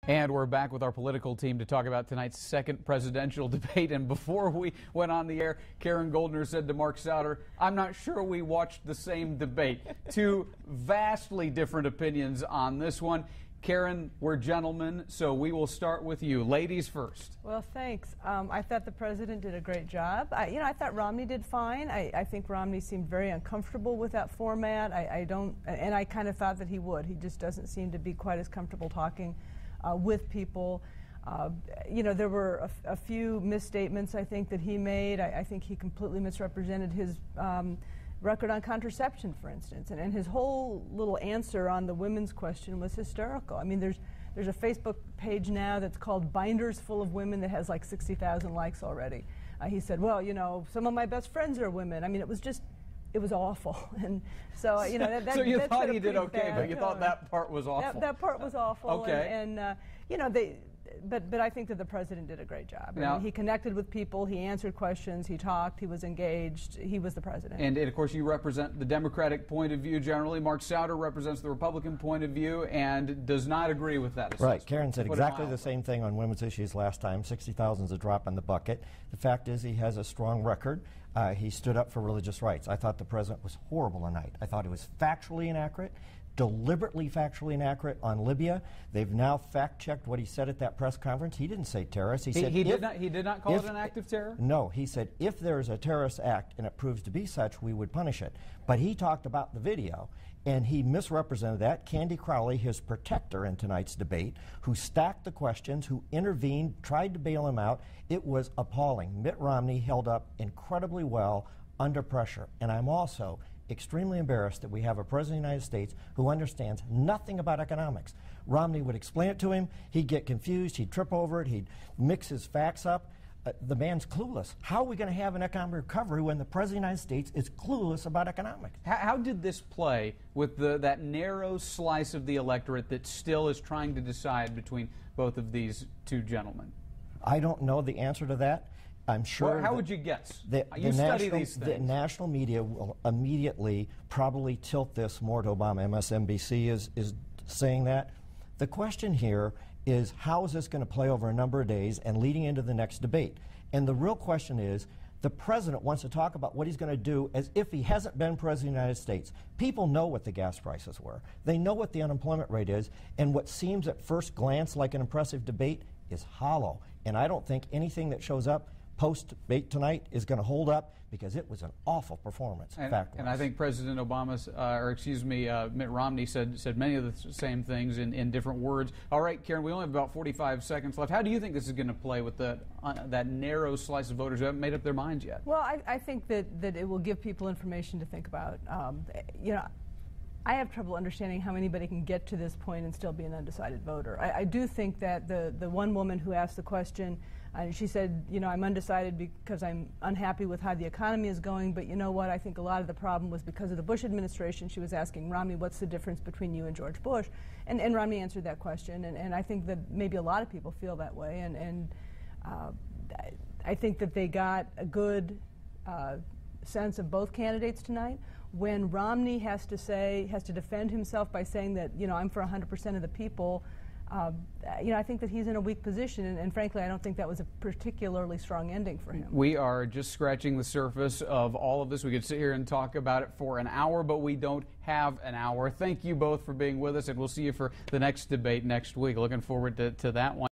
And we're back with our political team to talk about tonight's second presidential debate. And before we went on the air, Karen Goldner said to Mark Souder, "I'm not sure we watched the same debate." Two vastly different opinions on this one. Karen, we're gentlemen, so we will start with you. Ladies first. Well, thanks. I thought the president did a great job. I thought Romney did fine. I think Romney seemed very uncomfortable with that format. And I kind of thought that he would. He just doesn't seem to be quite as comfortable talking with people. There were a few misstatements, I think, that he made. I think he completely misrepresented his record on contraception, for instance, and his whole little answer on the women's question was hysterical. I mean, there's a Facebook page now that's called Binders Full of Women that has like 60,000 likes already. He said, well, some of my best friends are women. I mean, it was awful. And so, so you thought he did okay, but you thought that part was awful. That part was awful. Okay. But I think that the president did a great job. Now, I mean, he connected with people, he answered questions, he talked, he was engaged, he was the president. And of course you represent the Democratic point of view generally. Mark Souder represents the Republican point of view and does not agree with that assessment. Right. Karen said exactly the same thing on women's issues last time. 60,000 is a drop in the bucket. The fact is he has a strong record. He stood up for religious rights. I thought the president was horrible tonight. I thought he was factually inaccurate, deliberately factually inaccurate on Libya. They've now fact-checked what he said at that press conference. He didn't say terrorist. He said he did not call it an act of terror? No, he said if there is a terrorist act and it proves to be such, we would punish it. But he talked about the video, and he misrepresented that. Candy Crowley, his protector in tonight's debate, who stacked the questions, who intervened, tried to bail him out. It was appalling. Mitt Romney held up incredibly well under pressure. And I'm also extremely embarrassed that we have a president of the United States who understands nothing about economics. Romney would explain it to him, he'd get confused, he'd trip over it, he'd mix his facts up. The man's clueless. How are we going to have an economic recovery when the president of the United States is clueless about economics? How did this play with that narrow slice of the electorate that still is trying to decide between both of these two gentlemen? I don't know the answer to that. I'm sure. Well, how would you guess? You study these things. The national media will immediately probably tilt this more to Obama. MSNBC is saying that. The question here is, how is this going to play over a number of days and leading into the next debate? And the real question is, the president wants to talk about what he's going to do as if he hasn't been president of the United States. People know what the gas prices were. They know what the unemployment rate is, and what seems at first glance like an impressive debate is hollow. And I don't think anything that shows up post-debate tonight is going to hold up, because it was an awful performance. And I think President Mitt Romney said many of the same things in different words. All right, Karen, we only have about 45 seconds left. How do you think this is going to play with that narrow slice of voters who haven't made up their minds yet? Well, I think that it will give people information to think about. I have trouble understanding how anybody can get to this point and still be an undecided voter. I do think that the one woman who asked the question, she said, I'm undecided because I'm unhappy with how the economy is going, but you know what, I think a lot of the problem was because of the Bush administration. She was asking Romney, what's the difference between you and George Bush? And Romney answered that question, and I think that maybe a lot of people feel that way, and I think that they got a good sense of both candidates tonight. When Romney has to defend himself by saying that, I'm for 100% of the people, I think that he's in a weak position, and frankly, I don't think that was a particularly strong ending for him. We are just scratching the surface of all of this. We could sit here and talk about it for an hour, but we don't have an hour. Thank you both for being with us, and we'll see you for the next debate next week. Looking forward to that one.